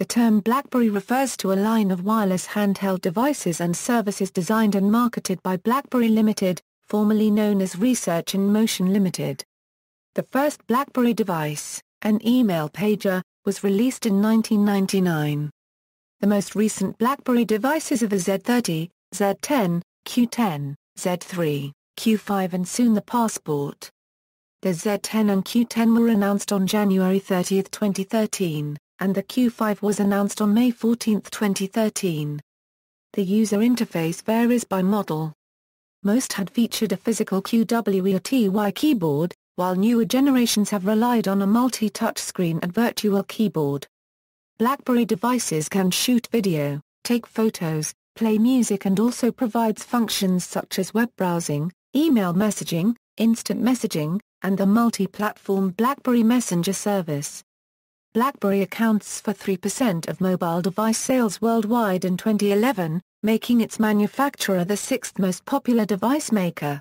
The term BlackBerry refers to a line of wireless handheld devices and services designed and marketed by BlackBerry Limited, formerly known as Research in Motion Limited. The first BlackBerry device, an email pager, was released in 1999. The most recent BlackBerry devices are the Z30, Z10, Q10, Z3, Q5 and soon the Passport. The Z10 and Q10 were announced on January 30, 2013, and the Q5 was announced on May 14, 2013. The user interface varies by model. Most had featured a physical QWERTY keyboard, while newer generations have relied on a multi-touch screen and virtual keyboard. BlackBerry devices can shoot video, take photos, play music and also provides functions such as web browsing, email messaging, instant messaging, and the multi-platform BlackBerry Messenger service. BlackBerry accounts for 3% of mobile device sales worldwide in 2011, making its manufacturer the sixth most popular device maker.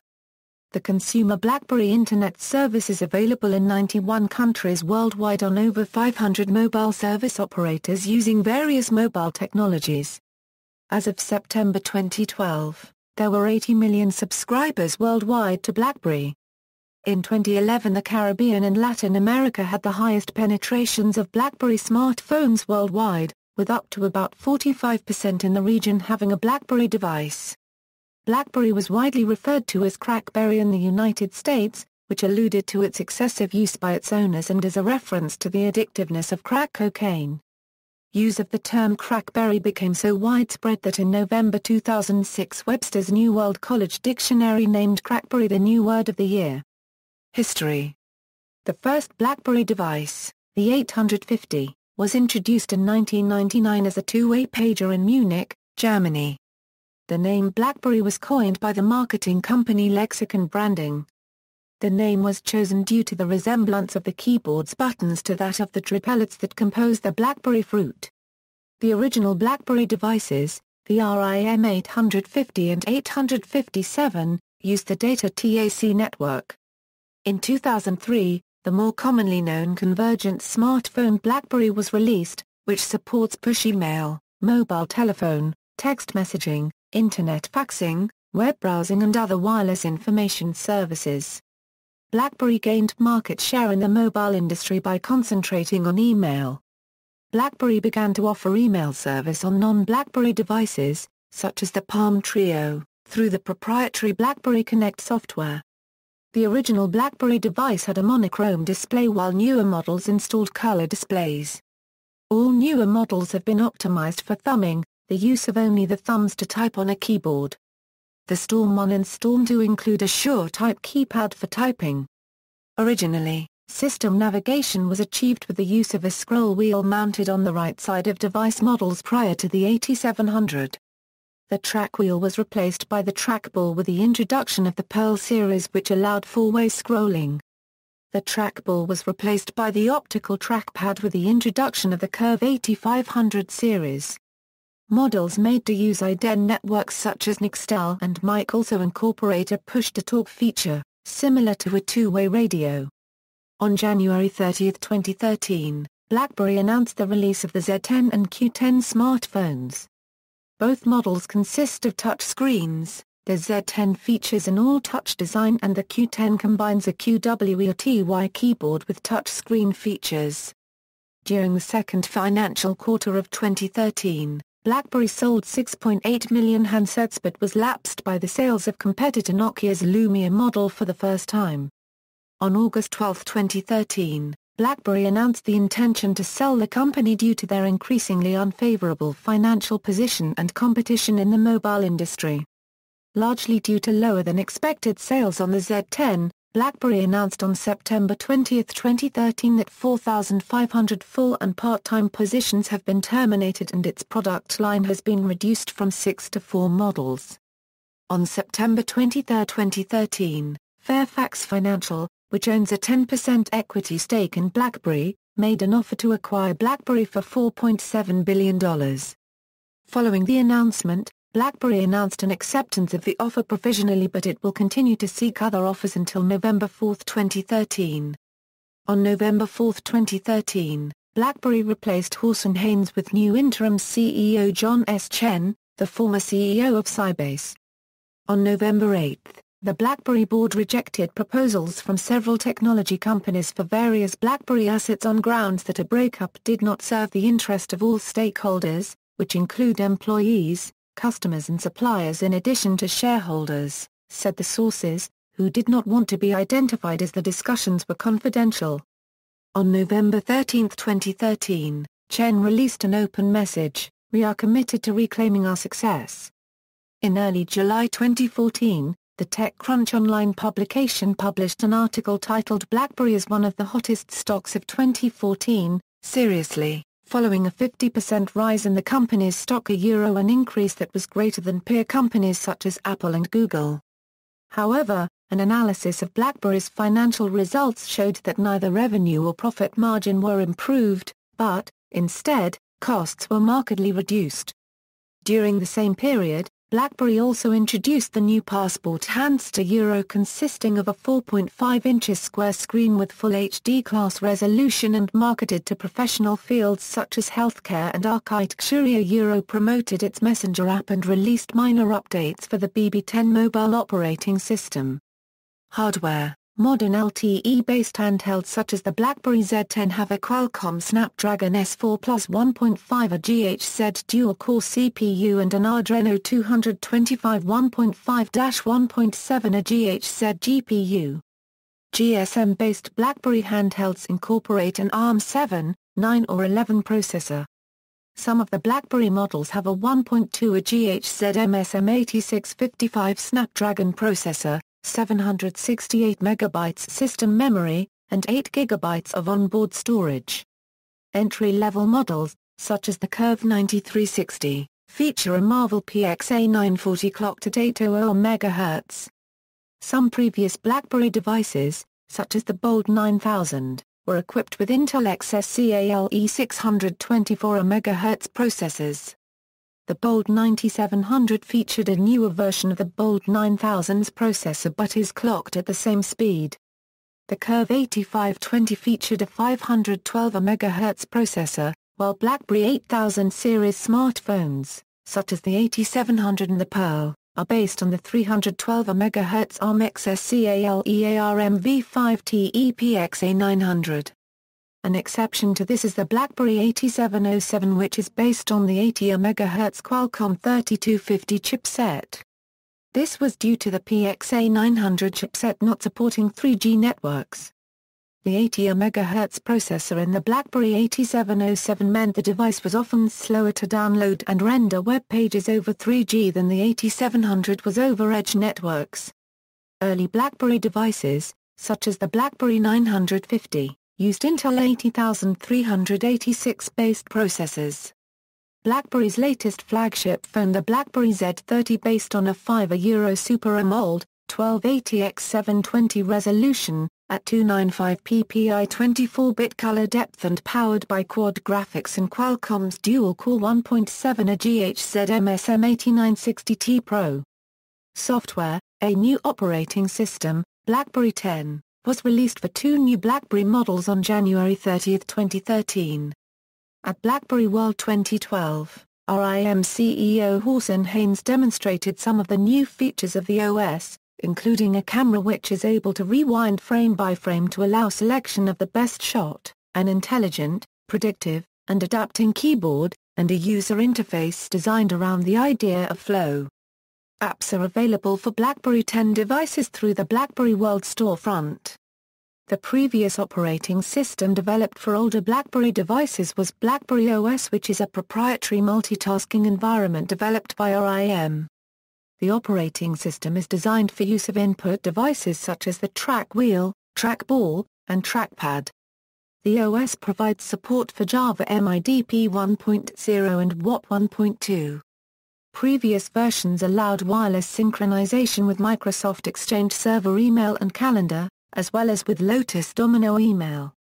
The consumer BlackBerry Internet service is available in 91 countries worldwide on over 500 mobile service operators using various mobile technologies. As of September 2012, there were 80 million subscribers worldwide to BlackBerry. In 2011 the Caribbean and Latin America had the highest penetrations of BlackBerry smartphones worldwide, with up to about 45% in the region having a BlackBerry device. BlackBerry was widely referred to as Crackberry in the United States, which alluded to its excessive use by its owners and as a reference to the addictiveness of crack cocaine. Use of the term Crackberry became so widespread that in November 2006 Webster's New World College Dictionary named Crackberry the new word of the year. History. The first BlackBerry device, the 850, was introduced in 1999 as a two-way pager in Munich, Germany. The name BlackBerry was coined by the marketing company Lexicon Branding. The name was chosen due to the resemblance of the keyboard's buttons to that of the tripellets that compose the BlackBerry fruit. The original BlackBerry devices, the RIM 850 and 857, used the data TAC network. In 2003, the more commonly known convergent smartphone BlackBerry was released, which supports push email, mobile telephone, text messaging, internet faxing, web browsing and other wireless information services. BlackBerry gained market share in the mobile industry by concentrating on email. BlackBerry began to offer email service on non-BlackBerry devices, such as the Palm Trio, through the proprietary BlackBerry Connect software. The original BlackBerry device had a monochrome display while newer models installed color displays. All newer models have been optimized for thumbing, the use of only the thumbs to type on a keyboard. The Storm 1 and Storm 2 include a SureType keypad for typing. Originally, system navigation was achieved with the use of a scroll wheel mounted on the right side of device models prior to the 8700. The track wheel was replaced by the trackball with the introduction of the Pearl series which allowed four-way scrolling. The trackball was replaced by the optical trackpad with the introduction of the Curve 8500 series. Models made to use IDEN networks such as Nextel and Mic also incorporate a push-to-talk feature, similar to a two-way radio. On January 30, 2013, BlackBerry announced the release of the Z10 and Q10 smartphones. Both models consist of touch screens. The Z10 features an all-touch design and the Q10 combines a QWERTY keyboard with touch screen features. During the second financial quarter of 2013, BlackBerry sold 6.8 million handsets but was lapsed by the sales of competitor Nokia's Lumia model for the first time. On August 12, 2013, BlackBerry announced the intention to sell the company due to their increasingly unfavorable financial position and competition in the mobile industry. Largely due to lower than expected sales on the Z10, BlackBerry announced on September 20, 2013 that 4,500 full and part-time positions have been terminated and its product line has been reduced from 6 to 4 models. On September 23, 2013, Fairfax Financial, which owns a 10% equity stake in BlackBerry, made an offer to acquire BlackBerry for $4.7 billion. Following the announcement, BlackBerry announced an acceptance of the offer provisionally but it will continue to seek other offers until November 4, 2013. On November 4, 2013, BlackBerry replaced Horson Haynes with new interim CEO John S. Chen, the former CEO of Sybase. On November 8, the BlackBerry board rejected proposals from several technology companies for various BlackBerry assets on grounds that a breakup did not serve the interest of all stakeholders, which include employees, customers and suppliers in addition to shareholders, said the sources, who did not want to be identified as the discussions were confidential. On November 13, 2013, Chen released an open message, "We are committed to reclaiming our success." In early July 2014, the TechCrunch online publication published an article titled "BlackBerry is one of the hottest stocks of 2014, seriously," following a 50% rise in the company's stock, an increase that was greater than peer companies such as Apple and Google. However, an analysis of BlackBerry's financial results showed that neither revenue or profit margin were improved, but, instead, costs were markedly reduced. During the same period, BlackBerry also introduced the new Passport Handster consisting of a 4.5 inches square screen with full HD class resolution and marketed to professional fields such as healthcare and architecture. Promoted its Messenger app and released minor updates for the BB10 mobile operating system. Hardware. Modern LTE-based handhelds such as the BlackBerry Z10 have a Qualcomm Snapdragon S4 Plus 1.5 GHz dual-core CPU and an Adreno 225 1.5-1.7 GHz GPU. GSM-based BlackBerry handhelds incorporate an ARM 7, 9 or 11 processor. Some of the BlackBerry models have a 1.2 GHz MSM8655 Snapdragon processor, 768 MB system memory, and 8 GB of onboard storage. Entry-level models, such as the Curve 9360, feature a Marvell PXA940 clocked at 800 MHz. Some previous BlackBerry devices, such as the Bold 9000, were equipped with Intel XSCALE 624 MHz processors. The Bold 9700 featured a newer version of the Bold 9000's processor but is clocked at the same speed. The Curve 8520 featured a 512 MHz processor, while BlackBerry 8000 series smartphones, such as the 8700 and the Pearl, are based on the 312 MHz ARM XSCALE ARMv5 TEPXA900. An exception to this is the BlackBerry 8707, which is based on the 80 MHz Qualcomm 3250 chipset. This was due to the PXA900 chipset not supporting 3G networks. The 80 MHz processor in the BlackBerry 8707 meant the device was often slower to download and render web pages over 3G than the 8700 was over edge networks. Early BlackBerry devices, such as the BlackBerry 950, used Intel 80386-based processors. BlackBerry's latest flagship phone, the BlackBerry Z30, based on a 5 Euro Super AMOLED, 1280x720 resolution, at 295 ppi 24-bit color depth and powered by quad graphics and Qualcomm's dual-core 1.7 GHz MSM8960T Pro. Software. A new operating system, BlackBerry 10, was released for two new BlackBerry models on January 30, 2013. At BlackBerry World 2012, RIM CEO Horson Haynes demonstrated some of the new features of the OS, including a camera which is able to rewind frame by frame to allow selection of the best shot, an intelligent, predictive, and adapting keyboard, and a user interface designed around the idea of flow. Apps are available for BlackBerry 10 devices through the BlackBerry World storefront. The previous operating system developed for older BlackBerry devices was BlackBerry OS, which is a proprietary multitasking environment developed by RIM. The operating system is designed for use of input devices such as the track wheel, trackball, and trackpad. The OS provides support for Java MIDP 1.0 and WAP 1.2. Previous versions allowed wireless synchronization with Microsoft Exchange Server email and calendar, as well as with Lotus Domino email.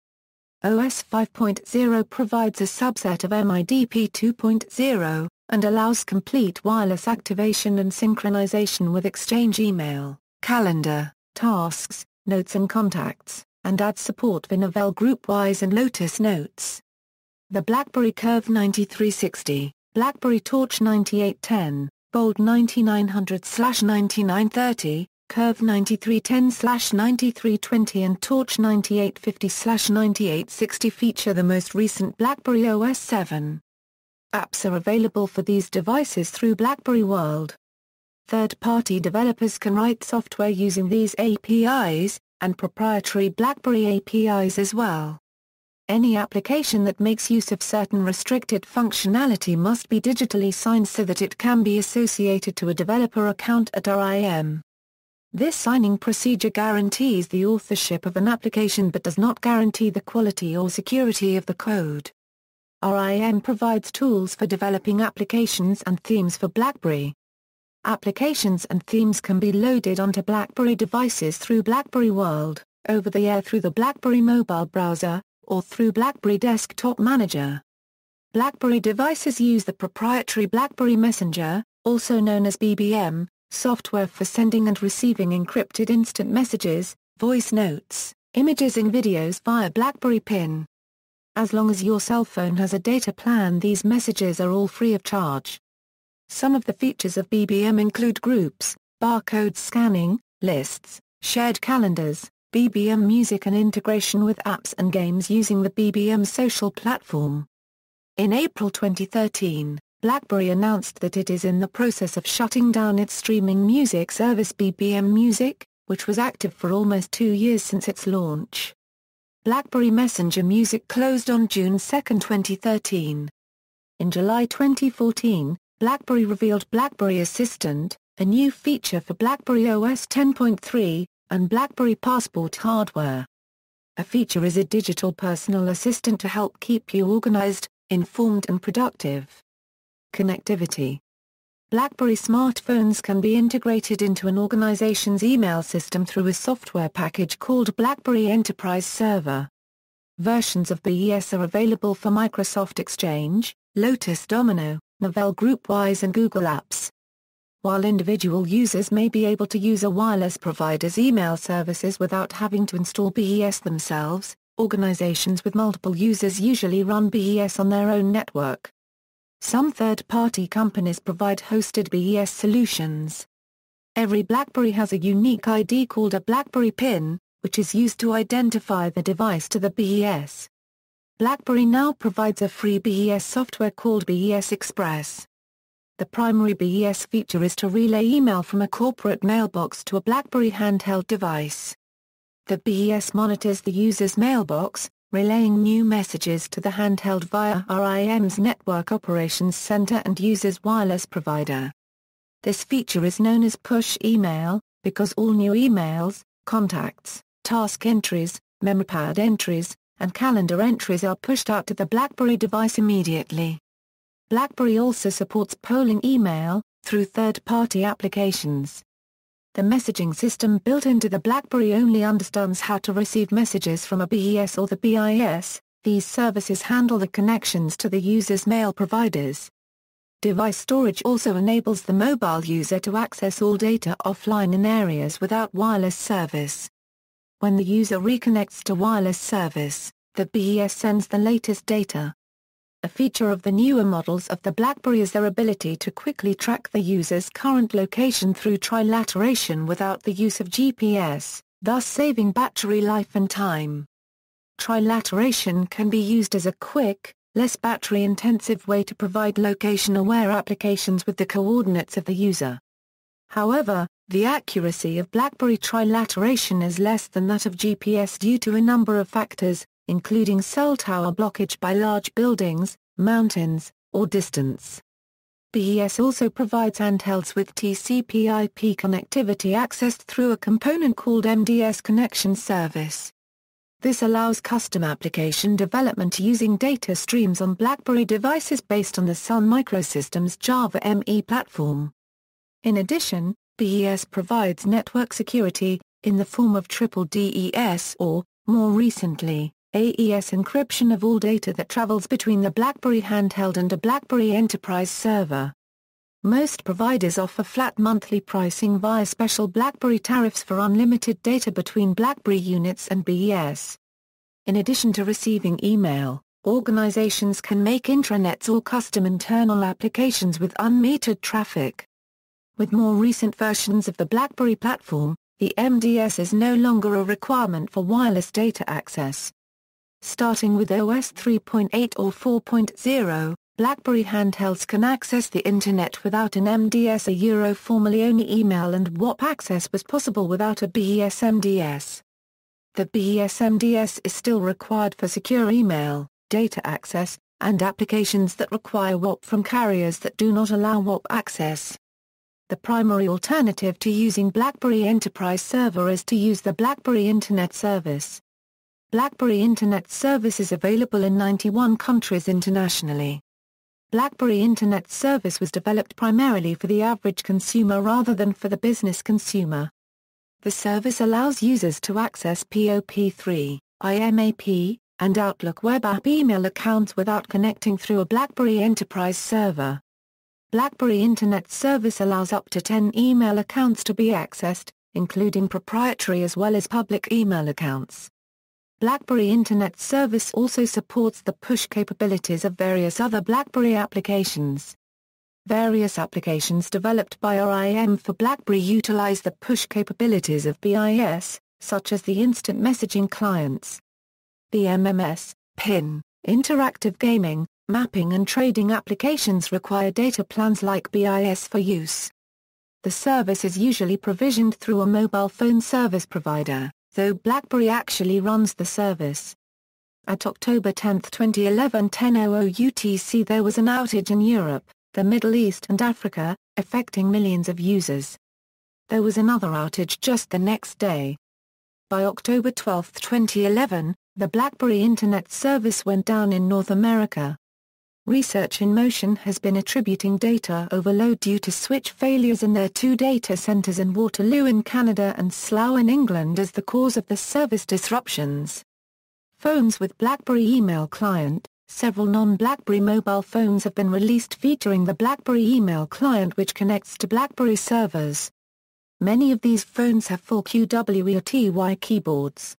OS 5.0 provides a subset of MIDP 2.0, and allows complete wireless activation and synchronization with Exchange email, calendar, tasks, notes and contacts, and adds support for Novell GroupWise and Lotus Notes. The BlackBerry Curve 9360, BlackBerry Torch 9810, Bold 9900/9930, Curve 9310/9320 and Torch 9850/9860 feature the most recent BlackBerry OS 7. Apps are available for these devices through BlackBerry World. Third-party developers can write software using these APIs, and proprietary BlackBerry APIs as well. Any application that makes use of certain restricted functionality must be digitally signed so that it can be associated to a developer account at RIM. This signing procedure guarantees the authorship of an application but does not guarantee the quality or security of the code. RIM provides tools for developing applications and themes for BlackBerry. Applications and themes can be loaded onto BlackBerry devices through BlackBerry World, over the air through the BlackBerry mobile browser, or through BlackBerry Desktop Manager. BlackBerry devices use the proprietary BlackBerry Messenger, also known as BBM, software for sending and receiving encrypted instant messages, voice notes, images and videos via BlackBerry PIN. As long as your cell phone has a data plan, these messages are all free of charge. Some of the features of BBM include groups, barcode scanning, lists, shared calendars, BBM music and integration with apps and games using the BBM social platform. In April 2013, BlackBerry announced that it is in the process of shutting down its streaming music service BBM Music, which was active for almost 2 years since its launch. BlackBerry Messenger Music closed on June 2, 2013. In July 2014, BlackBerry revealed BlackBerry Assistant, a new feature for BlackBerry OS 10.3, and BlackBerry Passport hardware. A feature is a digital personal assistant to help keep you organized, informed and productive. Connectivity. BlackBerry smartphones can be integrated into an organization's email system through a software package called BlackBerry Enterprise Server. Versions of BES are available for Microsoft Exchange, Lotus Domino, Novell GroupWise and Google Apps. While individual users may be able to use a wireless provider's email services without having to install BES themselves, organizations with multiple users usually run BES on their own network. Some third-party companies provide hosted BES solutions. Every BlackBerry has a unique ID called a BlackBerry PIN, which is used to identify the device to the BES. BlackBerry now provides a free BES software called BES Express. The primary BES feature is to relay email from a corporate mailbox to a BlackBerry handheld device. The BES monitors the user's mailbox, relaying new messages to the handheld via RIM's Network Operations Center and user's wireless provider. This feature is known as push email, because all new emails, contacts, task entries, MemoPad entries, and calendar entries are pushed out to the BlackBerry device immediately. BlackBerry also supports polling email, through third-party applications. The messaging system built into the BlackBerry only understands how to receive messages from a BES or the BIS. These services handle the connections to the user's mail providers. Device storage also enables the mobile user to access all data offline in areas without wireless service. When the user reconnects to wireless service, the BES sends the latest data. A feature of the newer models of the BlackBerry is their ability to quickly track the user's current location through trilateration without the use of GPS, thus saving battery life and time. Trilateration can be used as a quick, less battery-intensive way to provide location-aware applications with the coordinates of the user. However, the accuracy of BlackBerry trilateration is less than that of GPS due to a number of factors, including cell tower blockage by large buildings, mountains, or distance. BES also provides handhelds with TCP/IP connectivity accessed through a component called MDS Connection Service. This allows custom application development using data streams on BlackBerry devices based on the Sun Microsystems Java ME platform. In addition, BES provides network security, in the form of triple DES or, more recently, AES encryption of all data that travels between the BlackBerry handheld and a BlackBerry Enterprise server. Most providers offer flat monthly pricing via special BlackBerry tariffs for unlimited data between BlackBerry units and BES. In addition to receiving email, organizations can make intranets or custom internal applications with unmetered traffic. With more recent versions of the BlackBerry platform, the MDS is no longer a requirement for wireless data access. Starting with OS 3.8 or 4.0, BlackBerry handhelds can access the Internet without an MDS. Formerly only email and WAP access was possible without a BES MDS. The BES MDS is still required for secure email, data access, and applications that require WAP from carriers that do not allow WAP access. The primary alternative to using BlackBerry Enterprise Server is to use the BlackBerry Internet Service. BlackBerry Internet Service is available in 91 countries internationally. BlackBerry Internet Service was developed primarily for the average consumer rather than for the business consumer. The service allows users to access POP3, IMAP, and Outlook web app email accounts without connecting through a BlackBerry Enterprise Server. BlackBerry Internet Service allows up to 10 email accounts to be accessed, including proprietary as well as public email accounts. BlackBerry Internet Service also supports the push capabilities of various other BlackBerry applications. Various applications developed by RIM for BlackBerry utilize the push capabilities of BIS, such as the instant messaging clients. The MMS, PIN, interactive gaming, mapping and trading applications require data plans like BIS for use. The service is usually provisioned through a mobile phone service provider, though BlackBerry actually runs the service. At October 10, 2011 10:00 UTC there was an outage in Europe, the Middle East and Africa, affecting millions of users. There was another outage just the next day. By October 12, 2011, the BlackBerry Internet Service went down in North America. Research in Motion has been attributing data overload due to switch failures in their two data centers in Waterloo in Canada and Slough in England as the cause of the service disruptions. Phones with BlackBerry Email Client. Several non-BlackBerry mobile phones have been released featuring the BlackBerry Email Client which connects to BlackBerry servers. Many of these phones have full QWERTY keyboards.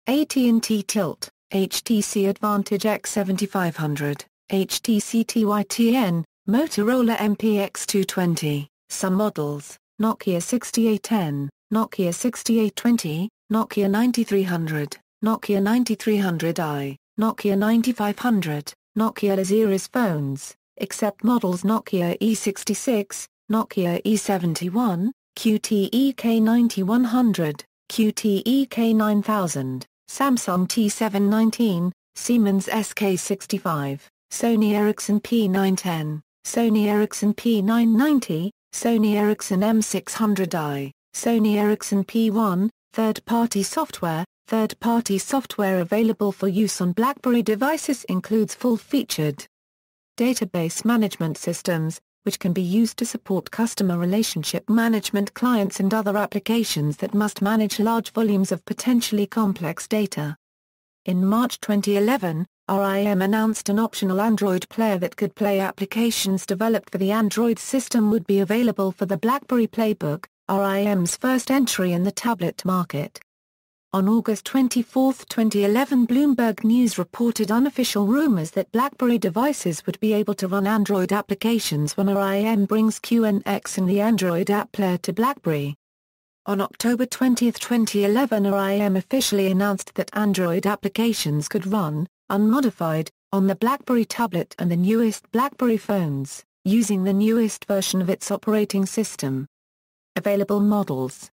AT&T Tilt, HTC Advantage X7500. HTC TYTN, Motorola MPX220, some models, Nokia 6810, Nokia 6820, Nokia 9300, Nokia 9300i, Nokia 9500, Nokia series phones, except models Nokia E66, Nokia E71, QTE K9100, QTE K9000, Samsung T719, Siemens SK65. Sony Ericsson P910, Sony Ericsson P990, Sony Ericsson M600i, Sony Ericsson P1, third-party software. Third-party software available for use on BlackBerry devices includes full-featured database management systems, which can be used to support customer relationship management clients and other applications that must manage large volumes of potentially complex data. In March 2011, RIM announced an optional Android player that could play applications developed for the Android system would be available for the BlackBerry Playbook, RIM's first entry in the tablet market. On August 24, 2011 Bloomberg News reported unofficial rumors that BlackBerry devices would be able to run Android applications when RIM brings QNX and the Android app player to BlackBerry. On October 20, 2011 RIM officially announced that Android applications could run, unmodified, on the BlackBerry tablet and the newest BlackBerry phones, using the newest version of its operating system. Available models: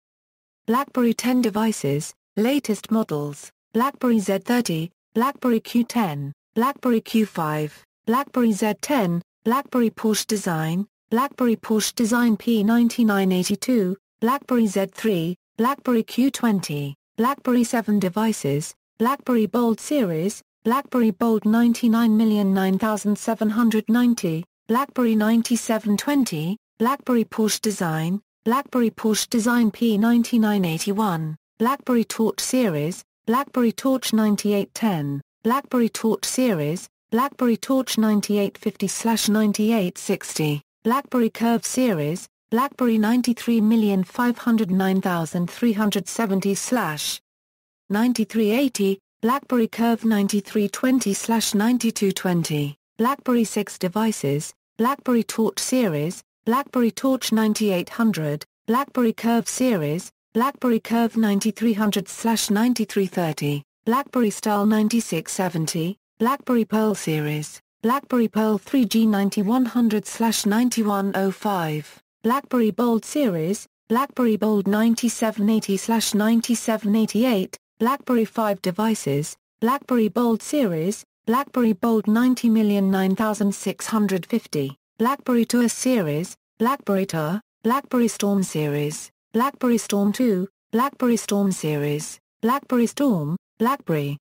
BlackBerry 10 devices, latest models, BlackBerry Z30, BlackBerry Q10, BlackBerry Q5, BlackBerry Z10, BlackBerry Porsche Design, BlackBerry Porsche Design P9982, BlackBerry Z3, BlackBerry Q20, BlackBerry 7 devices, BlackBerry Bold Series, BlackBerry Bold 99,009,790, BlackBerry 9720, BlackBerry Porsche Design, BlackBerry Porsche Design P9981, BlackBerry Torch Series, BlackBerry Torch 9810, BlackBerry Torch Series, BlackBerry Torch 9850/9860, BlackBerry Curve Series, BlackBerry 93,509,370/9380, BlackBerry Curve 9320/9220, BlackBerry 6 devices, BlackBerry Torch series, BlackBerry Torch 9800, BlackBerry Curve series, BlackBerry Curve 9300/9330, BlackBerry Style 9670, BlackBerry Pearl series, BlackBerry Pearl 3G 9100/9105, BlackBerry Bold series, BlackBerry Bold 9780/9788, BlackBerry 5 devices, BlackBerry Bold series, BlackBerry Bold 90,009,650, BlackBerry Tour series, BlackBerry Tour, BlackBerry Storm series, BlackBerry Storm 2, BlackBerry Storm series, BlackBerry Storm, BlackBerry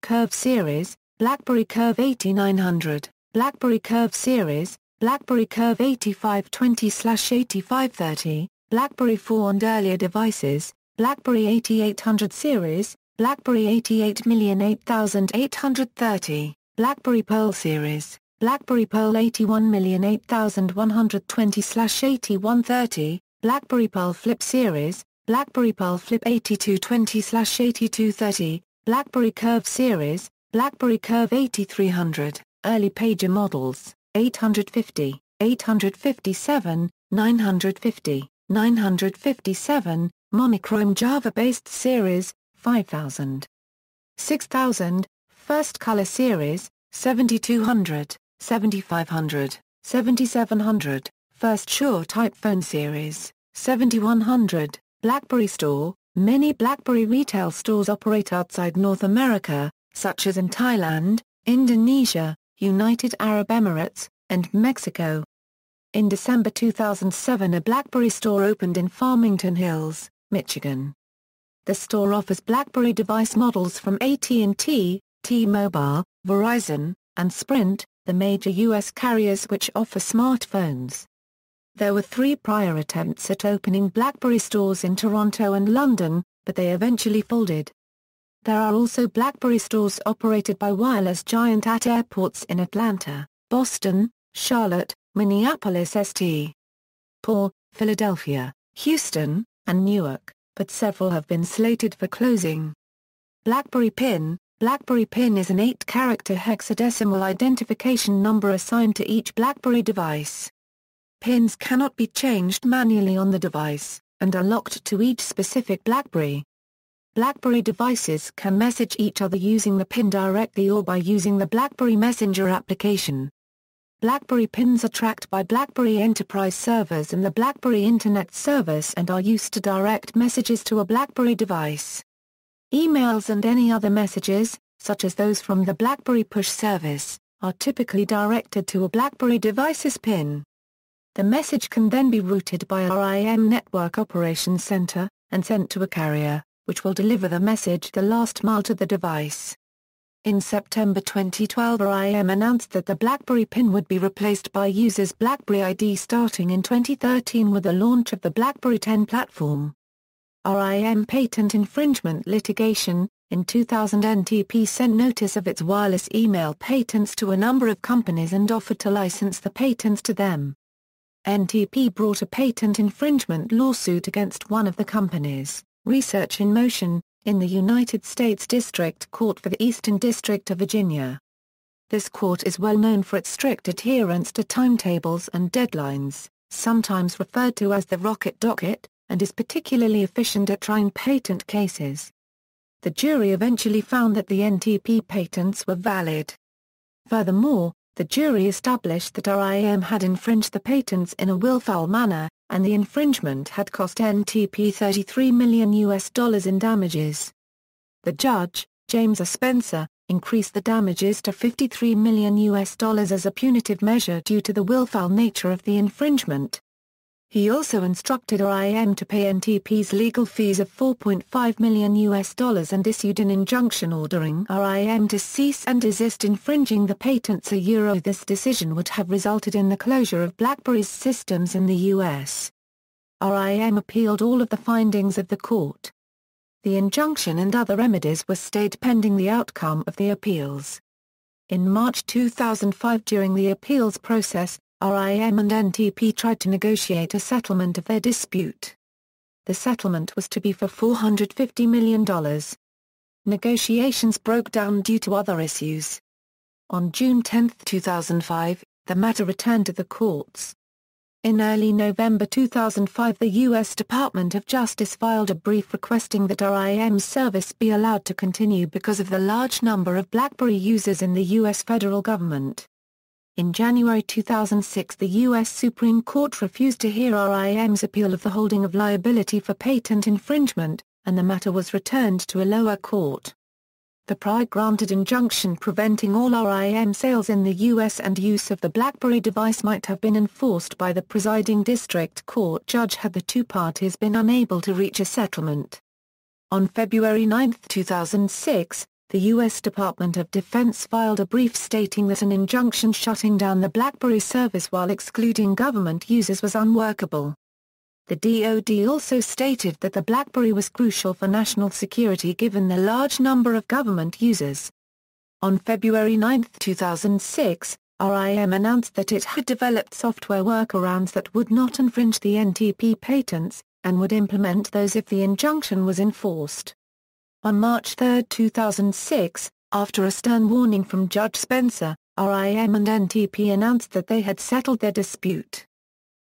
Curve series, BlackBerry Curve 8900, BlackBerry Curve series, BlackBerry Curve 8520/8530, BlackBerry 4 and earlier devices, BlackBerry 8800 series, BlackBerry 88,008,830, BlackBerry Pearl series, BlackBerry Pearl 81,008,120/8130, BlackBerry Pearl Flip series, BlackBerry Pearl Flip 8220/8230, BlackBerry Curve series, BlackBerry Curve 8300, early pager models, 850, 857, 950, 957, monochrome Java-based series, 5000. 6000, first color series, 7200, 7500, 7700, first Sure-type phone series, 7100, BlackBerry Store. Many BlackBerry retail stores operate outside North America, such as in Thailand, Indonesia, United Arab Emirates, and Mexico. In December 2007, a BlackBerry store opened in Farmington Hills, Michigan. The store offers BlackBerry device models from AT&T, T-Mobile, Verizon, and Sprint, the major U.S. carriers which offer smartphones. There were 3 prior attempts at opening BlackBerry stores in Toronto and London, but they eventually folded. There are also BlackBerry stores operated by wireless giant at airports in Atlanta, Boston, Charlotte, Minneapolis, St. Paul, Philadelphia, Houston, and Newark, but several have been slated for closing. BlackBerry PIN. BlackBerry PIN is an 8-character hexadecimal identification number assigned to each BlackBerry device. PINs cannot be changed manually on the device, and are locked to each specific BlackBerry. BlackBerry devices can message each other using the PIN directly or by using the BlackBerry Messenger application. BlackBerry PINs are tracked by BlackBerry Enterprise servers and the BlackBerry Internet Service and are used to direct messages to a BlackBerry device. Emails and any other messages, such as those from the BlackBerry Push service, are typically directed to a BlackBerry device's PIN. The message can then be routed by our IM Network Operations Center, and sent to a carrier, which will deliver the message the last mile to the device. In September 2012, RIM announced that the BlackBerry PIN would be replaced by users' BlackBerry ID starting in 2013 with the launch of the BlackBerry 10 platform. RIM patent infringement litigation. In 2000, NTP sent notice of its wireless email patents to a number of companies and offered to license the patents to them. NTP brought a patent infringement lawsuit against one of the companies, Research in Motion, in the United States District Court for the Eastern District of Virginia. This court is well known for its strict adherence to timetables and deadlines, sometimes referred to as the Rocket Docket, and is particularly efficient at trying patent cases. The jury eventually found that the NTP patents were valid. Furthermore, the jury established that RIM had infringed the patents in a willful manner, and the infringement had cost NTP $33 million in damages. The judge, James A. Spencer, increased the damages to $53 million as a punitive measure due to the willful nature of the infringement. He also instructed RIM to pay NTP's legal fees of $4.5 million and issued an injunction ordering RIM to cease and desist infringing the patents. This decision would have resulted in the closure of BlackBerry's systems in the U.S. RIM appealed all of the findings of the court. The injunction and other remedies were stayed pending the outcome of the appeals. In March 2005, during the appeals process, RIM and NTP tried to negotiate a settlement of their dispute. The settlement was to be for $450 million. Negotiations broke down due to other issues. On June 10, 2005, the matter returned to the courts. In early November 2005, the U.S. Department of Justice filed a brief requesting that RIM's service be allowed to continue because of the large number of BlackBerry users in the U.S. federal government. In January 2006, the U.S. Supreme Court refused to hear RIM's appeal of the holding of liability for patent infringement, and the matter was returned to a lower court. The prior-granted injunction preventing all RIM sales in the U.S. and use of the BlackBerry device might have been enforced by the presiding district court judge had the two parties been unable to reach a settlement. On February 9, 2006, the U.S. Department of Defense filed a brief stating that an injunction shutting down the BlackBerry service while excluding government users was unworkable. The DoD also stated that the BlackBerry was crucial for national security given the large number of government users. On February 9, 2006, RIM announced that it had developed software workarounds that would not infringe the NTP patents, and would implement those if the injunction was enforced. On March 3, 2006, after a stern warning from Judge Spencer, RIM and NTP announced that they had settled their dispute.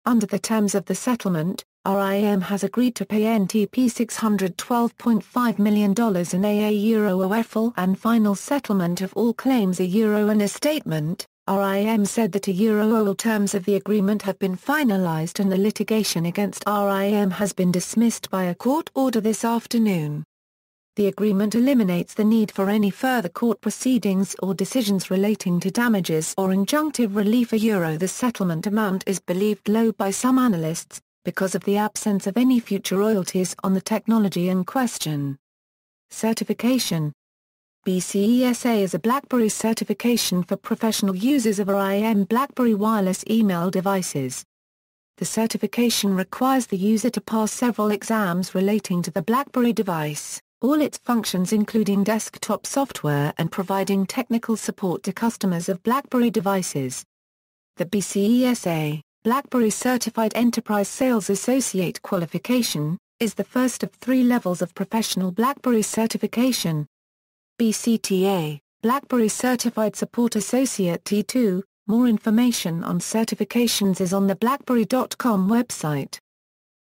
Under the terms of the settlement, RIM has agreed to pay NTP $612.5 million in a full and final settlement of all claims in a statement. RIM said that all terms of the agreement have been finalized and the litigation against RIM has been dismissed by a court order this afternoon. The agreement eliminates the need for any further court proceedings or decisions relating to damages or injunctive relief. The settlement amount is believed low by some analysts, because of the absence of any future royalties on the technology in question. Certification. BCESA is a BlackBerry certification for professional users of RIM BlackBerry wireless email devices. The certification requires the user to pass several exams relating to the BlackBerry device, all its functions including desktop software and providing technical support to customers of BlackBerry devices. The BCESA, BlackBerry Certified Enterprise Sales Associate qualification, is the first of 3 levels of professional BlackBerry certification. BCTA, BlackBerry Certified Support Associate T2, more information on certifications is on the BlackBerry.com website.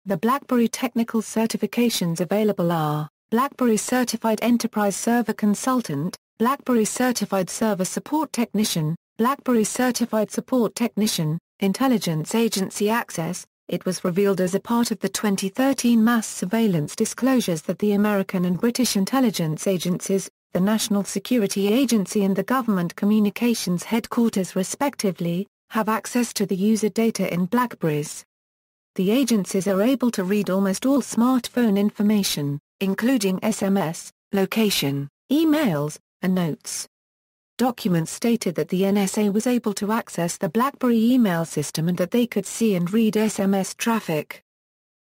The BlackBerry technical certifications available are BlackBerry Certified Enterprise Server Consultant, BlackBerry Certified Server Support Technician, BlackBerry Certified Support Technician, Intelligence Agency Access. It was revealed as a part of the 2013 mass surveillance disclosures that the American and British intelligence agencies, the National Security Agency and the Government Communications Headquarters respectively, have access to the user data in BlackBerries. The agencies are able to read almost all smartphone information, including SMS, location, emails, and notes. Documents stated that the NSA was able to access the BlackBerry email system and that they could see and read SMS traffic.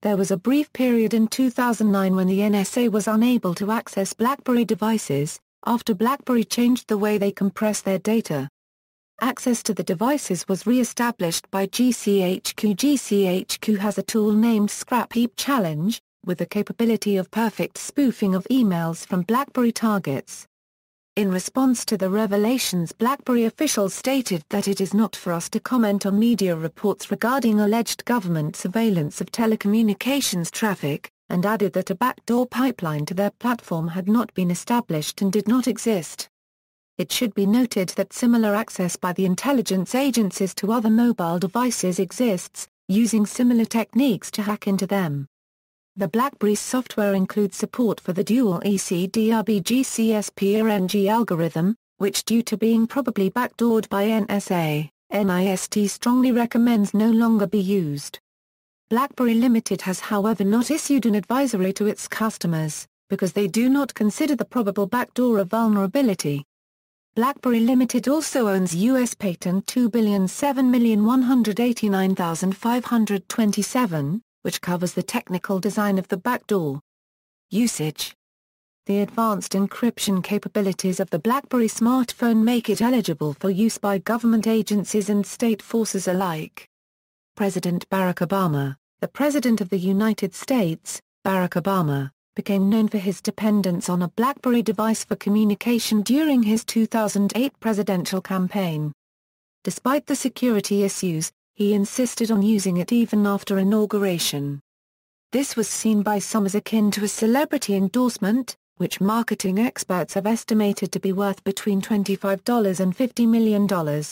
There was a brief period in 2009 when the NSA was unable to access BlackBerry devices, after BlackBerry changed the way they compress their data. Access to the devices was re-established by GCHQ. GCHQ has a tool named Scrap Heap Challenge, with the capability of perfect spoofing of emails from BlackBerry targets. In response to the revelations, BlackBerry officials stated that it is not for us to comment on media reports regarding alleged government surveillance of telecommunications traffic, and added that a backdoor pipeline to their platform had not been established and did not exist. It should be noted that similar access by the intelligence agencies to other mobile devices exists, using similar techniques to hack into them. The BlackBerry software includes support for the dual ECDRBGCSPRNG algorithm, which due to being probably backdoored by NSA, NIST strongly recommends no longer be used. BlackBerry Limited has however not issued an advisory to its customers, because they do not consider the probable backdoor a vulnerability. BlackBerry Limited also owns U.S. Patent 2,7,189,527, which covers the technical design of the backdoor. Usage. The advanced encryption capabilities of the BlackBerry smartphone make it eligible for use by government agencies and state forces alike. President Barack Obama. The President of the United States, Barack Obama, became known for his dependence on a BlackBerry device for communication during his 2008 presidential campaign. Despite the security issues, he insisted on using it even after inauguration. This was seen by some as akin to a celebrity endorsement, which marketing experts have estimated to be worth between $25 and $50 million.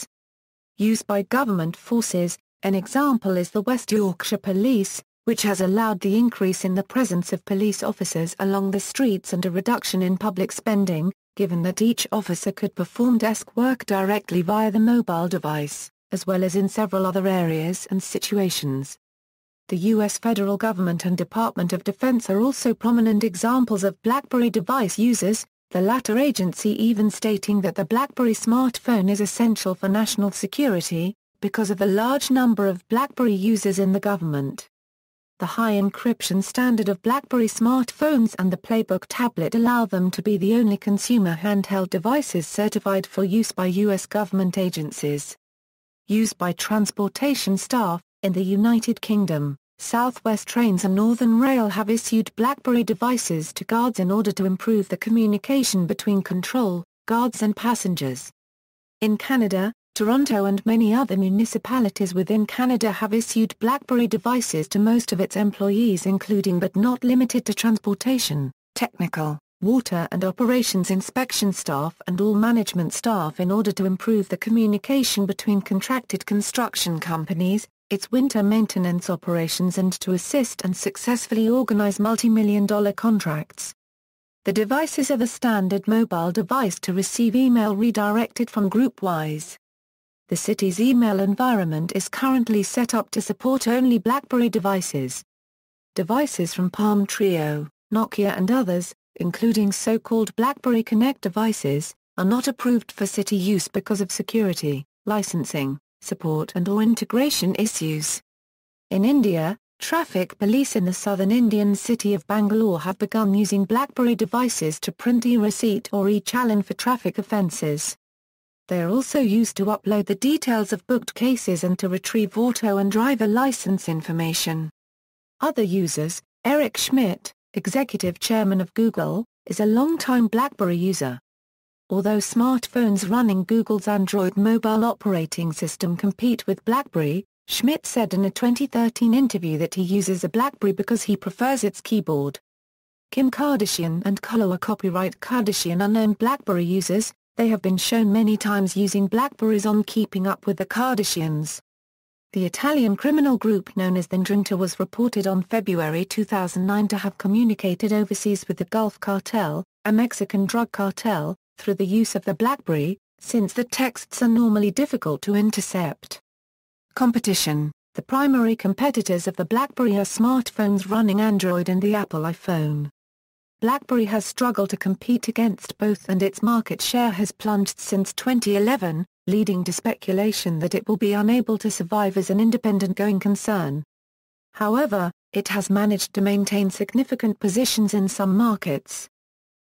Used by government forces, an example is the West Yorkshire Police, which has allowed the increase in the presence of police officers along the streets and a reduction in public spending, given that each officer could perform desk work directly via the mobile device, as well as in several other areas and situations. The U.S. federal government and Department of Defense are also prominent examples of BlackBerry device users, the latter agency even stating that the BlackBerry smartphone is essential for national security, because of the large number of BlackBerry users in the government. The high encryption standard of BlackBerry smartphones and the Playbook tablet allow them to be the only consumer handheld devices certified for use by U.S. government agencies. Used by transportation staff, in the United Kingdom, South West Trains and Northern Rail have issued BlackBerry devices to guards in order to improve the communication between control, guards and passengers. In Canada, Toronto and many other municipalities within Canada have issued BlackBerry devices to most of its employees, including but not limited to transportation, technical, water and operations inspection staff and all management staff in order to improve the communication between contracted construction companies, its winter maintenance operations and to assist and successfully organize multi-million-dollar contracts. The devices are the standard mobile device to receive email redirected from GroupWise. The city's email environment is currently set up to support only BlackBerry devices. Devices from Palm Trio, Nokia and others, including so-called BlackBerry Connect devices, are not approved for city use because of security, licensing, support and/or integration issues. In India, traffic police in the southern Indian city of Bangalore have begun using BlackBerry devices to print e-receipt or e-challan for traffic offences. They are also used to upload the details of booked cases and to retrieve auto and driver license information. Other users, Eric Schmidt, executive chairman of Google, is a longtime BlackBerry user. Although smartphones running Google's Android mobile operating system compete with BlackBerry, Schmidt said in a 2013 interview that he uses a BlackBerry because he prefers its keyboard. Kim Kardashian and Khloe copyright Kardashian are known BlackBerry users. They have been shown many times using BlackBerries on Keeping Up with the Kardashians. The Italian criminal group known as the 'Ndrangheta was reported on February 2009 to have communicated overseas with the Gulf Cartel, a Mexican drug cartel, through the use of the BlackBerry, since the texts are normally difficult to intercept. Competition. The primary competitors of the BlackBerry are smartphones running Android and the Apple iPhone. BlackBerry has struggled to compete against both and its market share has plunged since 2011, leading to speculation that it will be unable to survive as an independent going concern. However, it has managed to maintain significant positions in some markets.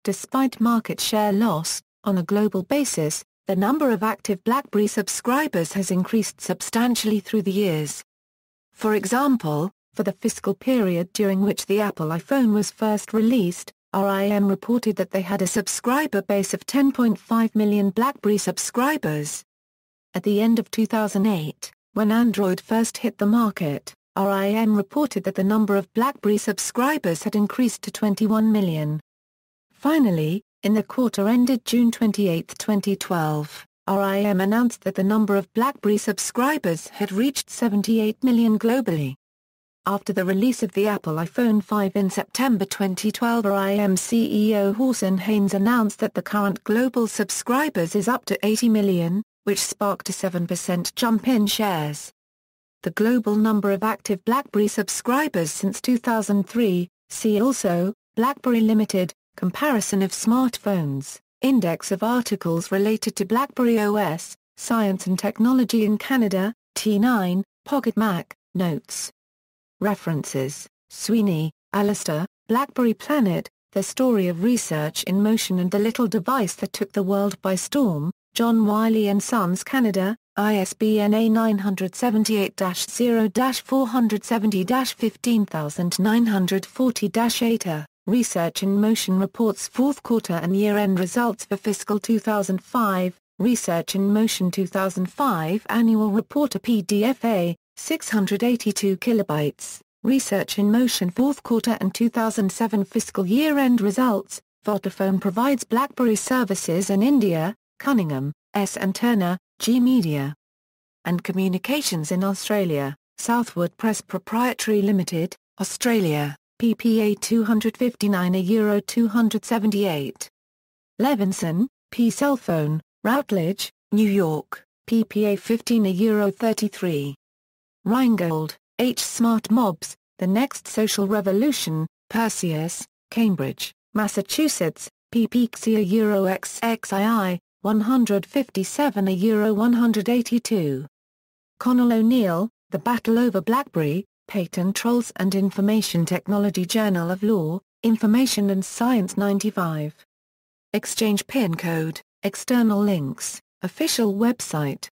Despite market share loss, on a global basis, the number of active BlackBerry subscribers has increased substantially through the years. For example, for the fiscal period during which the Apple iPhone was first released, RIM reported that they had a subscriber base of 10.5 million BlackBerry subscribers. At the end of 2008, when Android first hit the market, RIM reported that the number of BlackBerry subscribers had increased to 21 million. Finally, in the quarter ended June 28, 2012, RIM announced that the number of BlackBerry subscribers had reached 78 million globally. After the release of the Apple iPhone 5 in September 2012, RIM CEO Horson Haynes announced that the current global subscribers is up to 80 million, which sparked a 7% jump in shares. The global number of active BlackBerry subscribers since 2003, see also, BlackBerry Limited, Comparison of smartphones, Index of articles related to BlackBerry OS, Science and Technology in Canada, T9, Pocket Mac, Notes. References, Sweeney, Alistair, BlackBerry Planet, The Story of Research in Motion and the Little Device That Took the World by Storm, John Wiley & Sons Canada, ISBN A978-0-470-15940-8. Research in Motion reports fourth quarter and year-end results for fiscal 2005, Research in Motion 2005 Annual Report a PDF 682 kilobytes, Research in Motion fourth quarter and 2007 fiscal year-end results, Vodafone provides BlackBerry services in India, Cunningham, S. and Turner, G Media and Communications in Australia, Southwood Press Proprietary Limited, Australia, PPA 259 euro 278. Levinson, P. Cellphone, Routledge, New York, PPA 15 euro 33. Rheingold, H. Smart Mobs, The Next Social Revolution, Perseus, Cambridge, Massachusetts, PPXE euro XXII, 157 euro 182. Connell O'Neill, The Battle Over BlackBerry, Patent Trolls and Information Technology Journal of Law, Information and Science 95. Exchange PIN code, external links, official website.